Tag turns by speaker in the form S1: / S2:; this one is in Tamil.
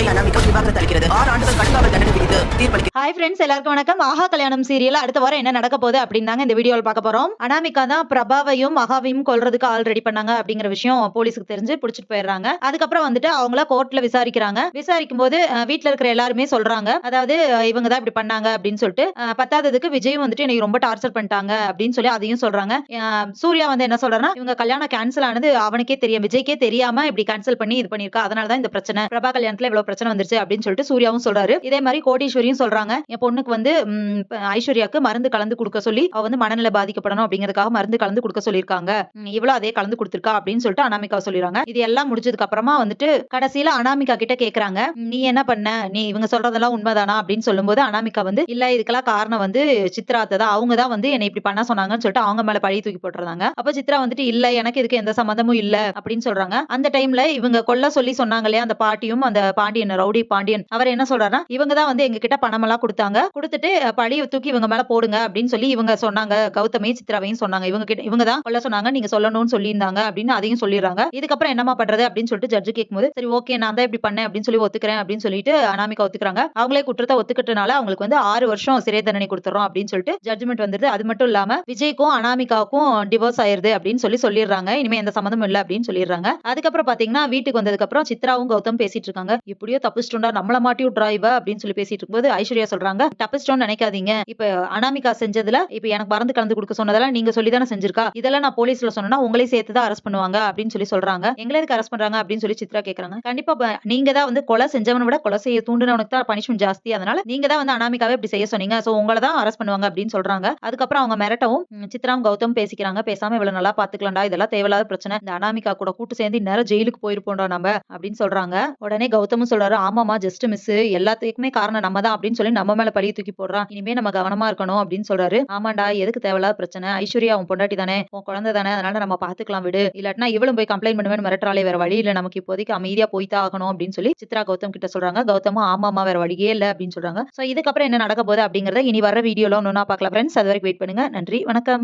S1: நடிகை அனாமிகா விவாகரத்து அளிக்கிறது. 6 ஆண்டுகள் கடுங்காவல் தண்டனை விதித்து தீர்ப்பளிக்கிறது.
S2: ஹாய் ஃப்ரெண்ட்ஸ், எல்லாருக்கும் வணக்கம். ஆஹா கல்யாணம் சீரியல் அடுத்த வாரம் என்ன நடக்க போகுது அப்படின்னு தாங்க இந்த வீடியோவில் பார்க்க போறோம். அனாமிகா தான் பிரபாவையும் மகாவையும் கொல்றதுக்கு ஆள் ரெடி பண்ணாங்க அப்படிங்கிற விஷயம் போலீஸுக்கு தெரிஞ்சு பிடிச்சிட்டு போயிடுறாங்க. அதுக்கப்புறம் வந்துட்டு அவங்கள கோர்ட்ல விசாரிக்கிறாங்க. விசாரிக்கும் போது வீட்டுல இருக்கிற எல்லாருமே சொல்றாங்க, அதாவது இவங்க தான் இப்படி பண்ணாங்க அப்படின்னு சொல்லிட்டு. பத்தாததுக்கு விஜயும் வந்துட்டு எனக்கு ரொம்ப டார்ச்சர் பண்ணிட்டாங்க அப்படின்னு சொல்லி அதையும் சொல்றாங்க. சூர்யா வந்து என்ன சொல்றாருன்னா, இவங்க கல்யாணம் கேன்சல் ஆனது அவனுக்கே தெரியும், விஜய்க்கே தெரியாம இப்படி கேன்சல் பண்ணி இது பண்ணிருக்கா, அதனாலதான் இந்த பிரச்சனை, பிரபா கல்யாணத்துல இவ்வளவு பிரச்சனை வந்துருச்சு அப்படின்னு சொல்லிட்டு சூர்யாவும் சொல்றாரு. இதே மாதிரி கோடீஸ்வரியும் சொல்றாங்க, என் பொண்ணுக்கு வந்து ஐஸ்வர்யாக்கு மருந்து கலந்து கொடுக்க சொல்லி அவ வந்து மனநிலை பாதிக்கப்படணும் அப்படிங்கிறதுக்காக மருந்து கலந்து கொடுக்க சொல்லியிருக்காங்க, இவ்வளவு அதே கலந்து கொடுத்திருக்கா அப்படின்னு சொல்லிட்டு அனாமிகா சொல்லிடுறாங்க. இது எல்லாம் முடிஞ்சதுக்கு அப்புறமா வந்துட்டு கடைசியில அனாமிகா கிட்ட கேக்குறாங்க, நீ என்ன பண்ண, நீ இவங்க சொல்றதெல்லாம் உண்மைதானா அப்படின்னு சொல்லும்போது அனாமிகா வந்து இல்ல, இதுக்கெல்லாம் காரணம் வந்து சித்ராத்தை தான், அவங்க தான் வந்து என்னை இப்படி பண்ண சொன்னாங்கன்னு சொல்லிட்டு அவங்க மேல பழி தூக்கி போட்டுறாங்க. அப்ப சித்ரா வந்துட்டு இல்ல, எனக்கு இதுக்கு எந்த சம்மந்தமும் இல்ல அப்படின்னு சொல்றாங்க. அந்த டைம்ல இவங்க கொல்ல சொல்லி சொன்னாங்க இல்லையா, அந்த பாட்டியும் அந்த பாண்டியன், ரவுடி பாண்டியன், அவர் என்ன சொல்றாருன்னா, இவங்க தான் வந்து எங்க கிட்ட பணம் எல்லாம் கொடுத்தாங்க, கொடுத்துட்டு பழியை தூக்கி இவங்க மேல போடுங்க அப்படின்னு சொல்லி இவங்க சொன்னாங்க. கௌதமையும் சித்ராவையும் சொன்னாங்க, இவங்க தான் கொல்ல சொன்னாங்க, நீங்க சொல்லணும்னு சொல்லியிருந்தாங்க அப்படின்னு அதையும் சொல்லிடுறாங்க. இதுக்கப்புறம் என்னமா பண்றது அப்படின்னு சொல்லிட்டு ஜட்ஜு கேட்கும்போது, சரி ஓகே, நான் தான் இப்படி பண்ணேன் அப்படின்னு சொல்லி ஒத்துக்கிறேன் அப்படின்னு சொல்லிட்டு அனாமிகா ஒத்துக்கிறாங்க. அவங்களே குற்றத்தை ஒத்துக்கிட்டனால அவங்களுக்கு வந்து 6 வருஷம் சிறை தண்டனை கொடுத்துறோம் அப்படின்னு சொல்லிட்டு ஜட்ஜ்மெண்ட் வந்துருது. அது மட்டும் இல்லாம விஜய்க்கும் அனாமிகாவுக்கும் டிவோர்ஸ் ஆயிருது அப்படின்னு சொல்லிடுறாங்க. இனிமே எந்த சம்மந்தமும் இல்ல அப்படின்னு சொல்லிடுறாங்க. அதுக்கப்புறம் பாத்தீங்கன்னா வீட்டுக்கு வந்ததுக்கு அப்புறம் சித்ராவும் கௌதம் பேசிட்டு இருக்காங்க. எப்படியோ தப்பிச்சிட்டோம்டா, நம்மள மாட்டி விட்றா இவ அப்படின்னு சொல்லி பேசிட்டு இருக்கும்போது ஐஸ்வர்யா சொல்றாங்க, தப்பிச்சிட்டோம்னு நினைக்காதீங்க, இப்ப அனாமிகா செஞ்சதுல இப்ப எனக்கு மருந்து கலந்து கொடுக்க சொன்னதெல்லாம் நீங்க சொல்லி தானே செஞ்சிருக்கா, இதெல்லாம் நான் போலீஸ்ல சொன்னா உங்களே சேர்த்து தான் அரெஸ்ட் பண்ணுவாங்க அப்படின்னு சொல்லி சொல்றாங்க. எங்களை எதுக்கு அரெஸ்ட் பண்றாங்க அப்படின்னு சொல்லி சித்ரா கேக்குறாங்க. கண்டிப்பா நீங்க தான் வந்து கொலை செஞ்சவனை விட கொலை செய்ய தூண்டுனவனுக்கு தான் பனிஷ்மெண்ட் ஜாஸ்தி, அதனால நீங்க தான் வந்து அனாமிகாவை இப்படி செய்ய சொன்னீங்க, சோ உங்களை தான் அரெஸ்ட் பண்ணுவாங்க அப்படின்னு சொல்றாங்க. அதுக்கப்புறம் அவங்க மிரட்டவும் சித்ராவும் கௌதம் பேசிக்கிறாங்க, பேசாம இவ்வளவு நல்லா பாத்துக்கலாம்டா, இதெல்லாம் தேவையில்லாத பிரச்சனை, இந்த அனாமிகா கூட கூட்டு சேர்ந்து இந்நேரம் ஜெயிலுக்கு போயிருப்போம்டா நம்ம அப்படின்னு சொல்றாங்க. உடனே கௌதமும் சொல்றாரு, ஆமாமா ஜஸ்ட் மிஸ், எல்லாத்துக்குமே காரணம் நம்ம தான் அப்படின்னு சொல்லி நம்ம மேல பழிய தூக்கி போடுறான், இனிமே நம்ம கவனமா இருக்கணும் அப்படின்னு சொல்றாரு. ஆமாண்டா, எதுக்கு தேவையில்லாத பிரச்சனை, ஐஸ்வர்யா உன் பொண்டாட்டி தானே, உன் குழந்தை தானே, அதனால நம்ம பாத்துக்கலாம் விடு, இல்லாட்டினா இவளும் போய் கம்ப்ளைண்ட் பண்ணுவேன்னு மிரட்டுறாளே, வேற வழி இல்ல, நமக்கு இப்போதைக்கு அமைதியா போய்தான் ஆகணும் அப்படின்னு சொல்லி சித்ரா கௌதம் கிட்ட சொல்றாங்க. கௌதமும் ஆமாமா வேற வழியே இல்ல அப்படின்னு சொல்றாங்க. சோ இதுக்கப்புறம் என்ன நடக்க போகுது அப்படிங்கறத இனி வர வீடியோல ஒண்ணா பார்க்கலாம் ஃப்ரெண்ட்ஸ். அது வரைக்கும் வெயிட் பண்ணுங்க. நன்றி, வணக்கம்.